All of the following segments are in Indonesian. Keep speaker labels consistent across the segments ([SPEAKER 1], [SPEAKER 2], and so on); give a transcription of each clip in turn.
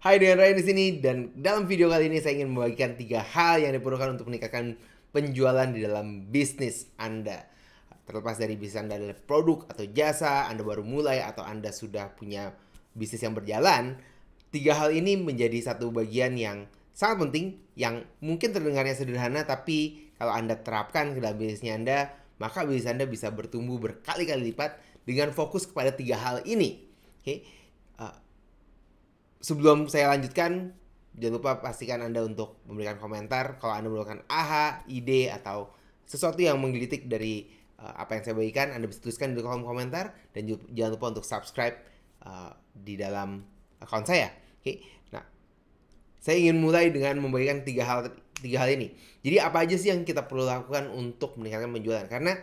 [SPEAKER 1] Hai, dengan Ryan di sini, dan dalam video kali ini saya ingin membagikan 3 hal yang diperlukan untuk meningkatkan penjualan di dalam bisnis Anda. Terlepas dari bisnis Anda adalah produk atau jasa, Anda baru mulai atau Anda sudah punya bisnis yang berjalan, 3 hal ini menjadi satu bagian yang sangat penting, yang mungkin terdengarnya sederhana, tapi kalau Anda terapkan ke dalam bisnisnya Anda, maka bisnis Anda bisa bertumbuh berkali-kali lipat dengan fokus kepada 3 hal ini. Oke, sebelum saya lanjutkan, jangan lupa pastikan Anda untuk memberikan komentar kalau Anda menemukan AHA, ide, atau sesuatu yang menggelitik dari apa yang saya bagikan. Anda bisa tuliskan di kolom komentar, dan jangan lupa untuk subscribe di dalam akun saya. Oke, nah, saya ingin mulai dengan membagikan tiga hal ini. Jadi apa aja sih yang kita perlu lakukan untuk meningkatkan penjualan? Karena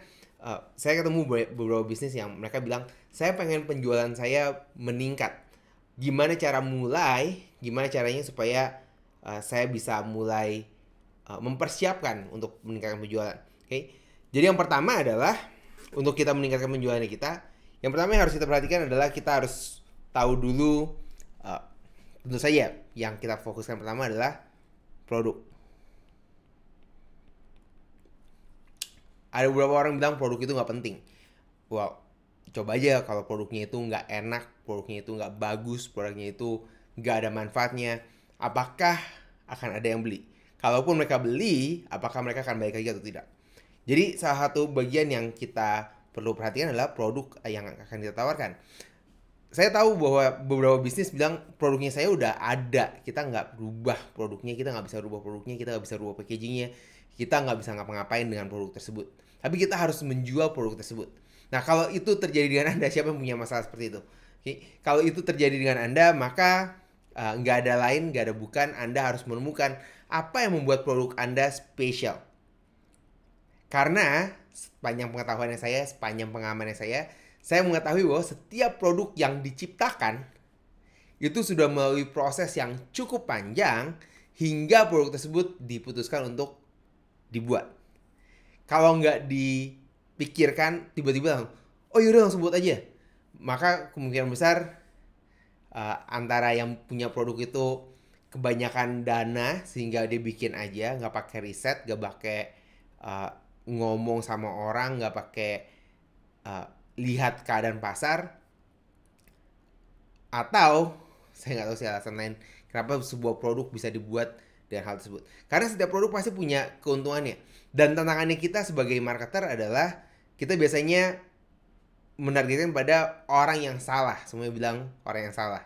[SPEAKER 1] saya ketemu beberapa bisnis yang mereka bilang, saya pengen penjualan saya meningkat. Gimana cara mulai? Gimana caranya supaya saya bisa mulai mempersiapkan untuk meningkatkan penjualan? Oke. Jadi yang pertama adalah untuk kita meningkatkan penjualan kita, yang pertama yang harus kita perhatikan adalah kita harus tahu dulu, tentu saja yang kita fokuskan pertama adalah produk. Ada beberapa orang bilang produk itu nggak penting. Wow, coba aja kalau produknya itu nggak enak, produknya itu nggak bagus, produknya itu nggak ada manfaatnya, apakah akan ada yang beli? Kalaupun mereka beli, apakah mereka akan balik lagi atau tidak? Jadi salah satu bagian yang kita perlu perhatikan adalah produk yang akan kita tawarkan. Saya tahu bahwa beberapa bisnis bilang produknya saya udah ada, kita nggak berubah produknya, kita nggak bisa rubah produknya, kita nggak bisa rubah packagingnya, kita nggak bisa ngapa-ngapain dengan produk tersebut. Tapi kita harus menjual produk tersebut. Nah, kalau itu terjadi dengan Anda, siapa yang punya masalah seperti itu? Oke, kalau itu terjadi dengan Anda, maka nggak ada lain, nggak ada bukan, Anda harus menemukan apa yang membuat produk Anda spesial. Karena sepanjang pengetahuannya saya, sepanjang pengalamannya saya mengetahui bahwa setiap produk yang diciptakan itu sudah melalui proses yang cukup panjang hingga produk tersebut diputuskan untuk dibuat. Kalau nggak dipikirkan, tiba-tiba oh yaudah langsung buat aja, maka kemungkinan besar antara yang punya produk itu kebanyakan dana sehingga dia bikin aja, nggak pakai riset, nggak pakai uh, ngomong sama orang, nggak pakai uh, lihat keadaan pasar, atau saya nggak tahu sih alasan lain kenapa sebuah produk bisa dibuat dengan hal tersebut. Karena setiap produk pasti punya keuntungannya, dan tantangannya kita sebagai marketer adalah kita biasanya menargetkan pada orang yang salah. Semuanya bilang orang yang salah.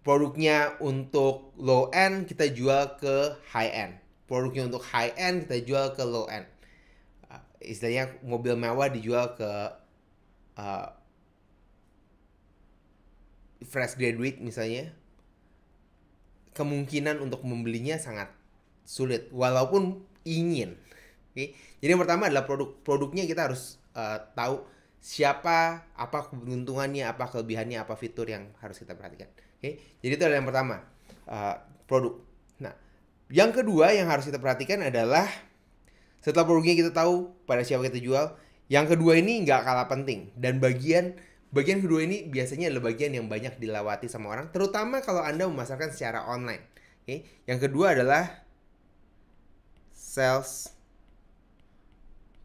[SPEAKER 1] Produknya untuk low end kita jual ke high end, produknya untuk high end kita jual ke low end. Istilahnya mobil mewah dijual ke uh, fresh graduate misalnya, kemungkinan untuk membelinya sangat sulit walaupun ingin. Oke, jadi yang pertama adalah produknya kita harus tahu siapa, apa keuntungannya, apa kelebihannya, apa fitur yang harus kita perhatikan. Oke, jadi itu adalah yang pertama, produk. Nah, yang kedua yang harus kita perhatikan adalah setelah produknya kita tahu pada siapa kita jual, yang kedua ini nggak kalah penting, dan bagian kedua ini biasanya adalah bagian yang banyak dilewati sama orang, terutama kalau Anda memasarkan secara online. Oke, yang kedua adalah sales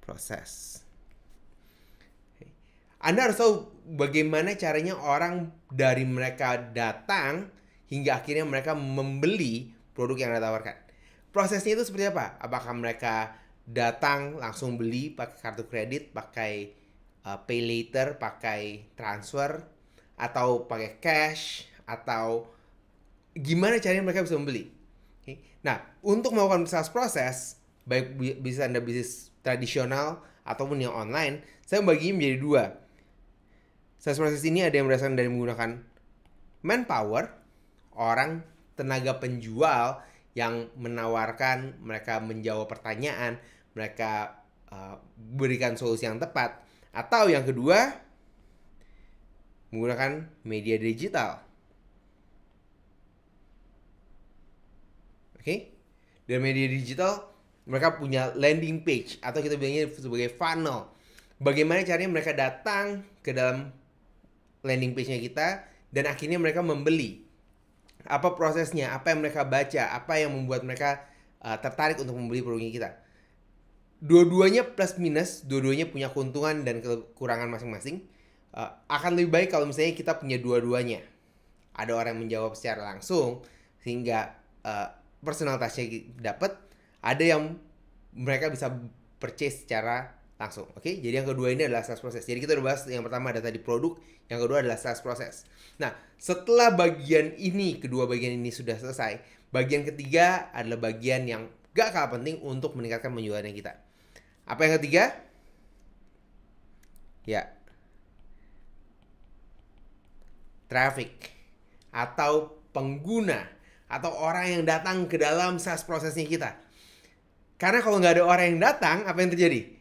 [SPEAKER 1] process. Anda harus tahu bagaimana caranya orang dari mereka datang hingga akhirnya mereka membeli produk yang Anda tawarkan. Prosesnya itu seperti apa? Apakah mereka datang langsung beli pakai kartu kredit, pakai pay later, pakai transfer, atau pakai cash, atau gimana caranya mereka bisa membeli? Okay. Nah, untuk melakukan sales proses, baik bisa Anda bisnis tradisional ataupun yang online, saya membaginya menjadi dua. Sales proses ini ada yang berdasarkan dari menggunakan manpower, orang, tenaga penjual yang menawarkan, mereka menjawab pertanyaan, mereka berikan solusi yang tepat. Atau yang kedua, menggunakan media digital. Oke? Dari media digital, mereka punya landing page, atau kita bilangnya sebagai funnel. Bagaimana caranya mereka datang ke dalam landing page-nya kita, dan akhirnya mereka membeli. apa prosesnya, apa yang mereka baca, apa yang membuat mereka tertarik untuk membeli produknya kita. Dua-duanya plus minus, dua-duanya punya keuntungan dan kekurangan masing-masing. Akan lebih baik kalau misalnya kita punya dua-duanya. Ada orang yang menjawab secara langsung sehingga personal touch-nya dapat, ada yang mereka bisa purchase secara langsung. Oke, jadi yang kedua ini adalah sales process. Jadi kita udah bahas yang pertama ada tadi produk, yang kedua adalah sales process. Nah, setelah bagian ini, kedua bagian ini sudah selesai, bagian ketiga adalah bagian yang gak kalah penting untuk meningkatkan penjualan kita. Apa yang ketiga? Ya, traffic atau pengguna atau orang yang datang ke dalam sales prosesnya kita. Karena kalau nggak ada orang yang datang, apa yang terjadi?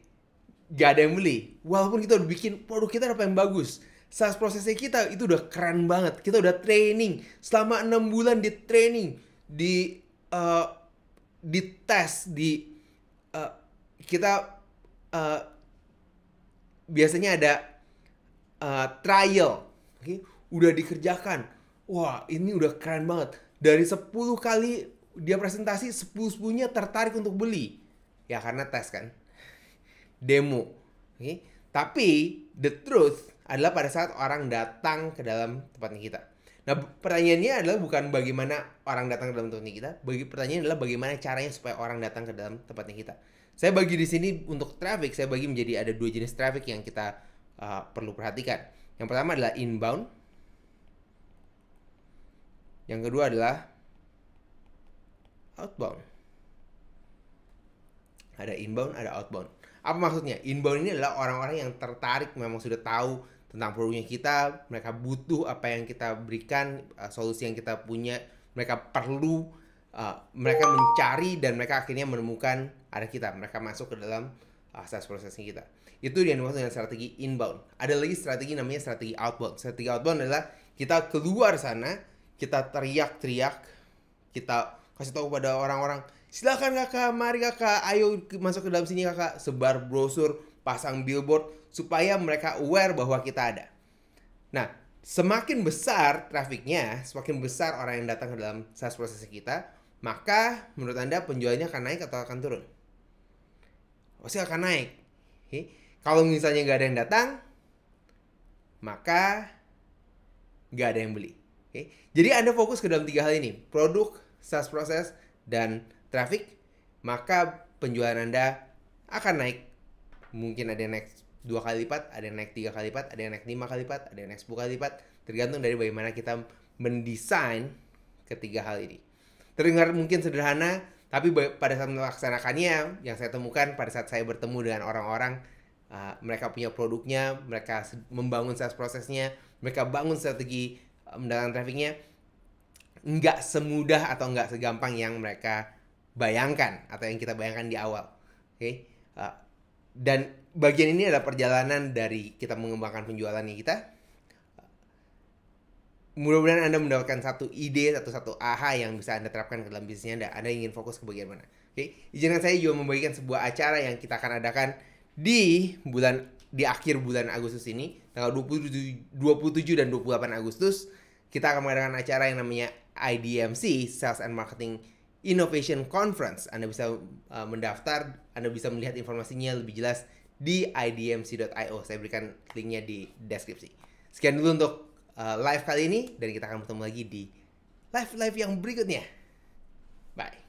[SPEAKER 1] Gak ada yang beli. Walaupun kita udah bikin produk kita apa yang bagus, sales prosesnya kita itu udah keren banget. Kita udah training selama 6 bulan, di training, di tes, kita biasanya ada trial, okay? Udah dikerjakan. Wah, ini udah keren banget. Dari 10 kali dia presentasi, 10-10-nya tertarik untuk beli. Ya karena tes kan. Demo. Okay? Tapi the truth adalah pada saat orang datang ke dalam tempatnya kita. Nah, pertanyaannya adalah bukan bagaimana orang datang ke dalam tempatnya kita. Pertanyaannya adalah bagaimana caranya supaya orang datang ke dalam tempatnya kita. Saya bagi di sini untuk traffic, saya bagi menjadi ada 2 jenis traffic yang kita perlu perhatikan. Yang pertama adalah inbound. Yang kedua adalah outbound. Ada inbound, ada outbound. Apa maksudnya? Inbound ini adalah orang-orang yang tertarik, memang sudah tahu tentang produknya kita, mereka butuh apa yang kita berikan, solusi yang kita punya, mereka perlu, mereka mencari dan mereka akhirnya menemukan ada kita, mereka masuk ke dalam sales prosesnya kita. Itu yang dimaksud dengan strategi inbound. Ada lagi strategi namanya strategi outbound. Strategi outbound adalah kita keluar sana, kita teriak-teriak, kita kasih tahu kepada orang-orang, silakan kakak, mari kakak, ayo masuk ke dalam sini kakak, sebar brosur, pasang billboard, supaya mereka aware bahwa kita ada. Nah, semakin besar trafficnya, semakin besar orang yang datang ke dalam sales proses kita, maka menurut Anda penjualannya akan naik atau akan turun? Pasti akan naik. Okay? Kalau misalnya nggak ada yang datang, maka nggak ada yang beli. Okay? Jadi Anda fokus ke dalam 3 hal ini, produk, sales process, dan traffic, maka penjualan Anda akan naik. Mungkin ada yang naik 2 kali lipat, ada yang naik 3 kali lipat, ada yang naik 5 kali lipat, ada yang naik 10 kali lipat, tergantung dari bagaimana kita mendesain ketiga hal ini. Terdengar mungkin sederhana, tapi pada saat melaksanakannya, yang saya temukan pada saat saya bertemu dengan orang-orang, mereka punya produknya, mereka membangun sales prosesnya, mereka bangun strategi mendatangkan trafficnya, nggak semudah atau nggak segampang yang mereka bayangkan atau yang kita bayangkan di awal. Okay? Dan bagian ini adalah perjalanan dari kita mengembangkan penjualannya kita. Mudah-mudahan Anda mendapatkan satu ide, satu aha yang bisa Anda terapkan ke dalam bisnisnya Anda. Anda ingin fokus ke bagian mana? Oke, izinkan saya juga membagikan sebuah acara yang kita akan adakan di akhir bulan Agustus ini, tanggal 27 dan 28 Agustus. Kita akan mengadakan acara yang namanya IDMC, Sales and Marketing Innovation Conference. Anda bisa mendaftar, Anda bisa melihat informasinya lebih jelas di idmc.io. Saya berikan linknya di deskripsi. Sekian dulu untuk live kali ini, dan kita akan bertemu lagi di live yang berikutnya. Bye.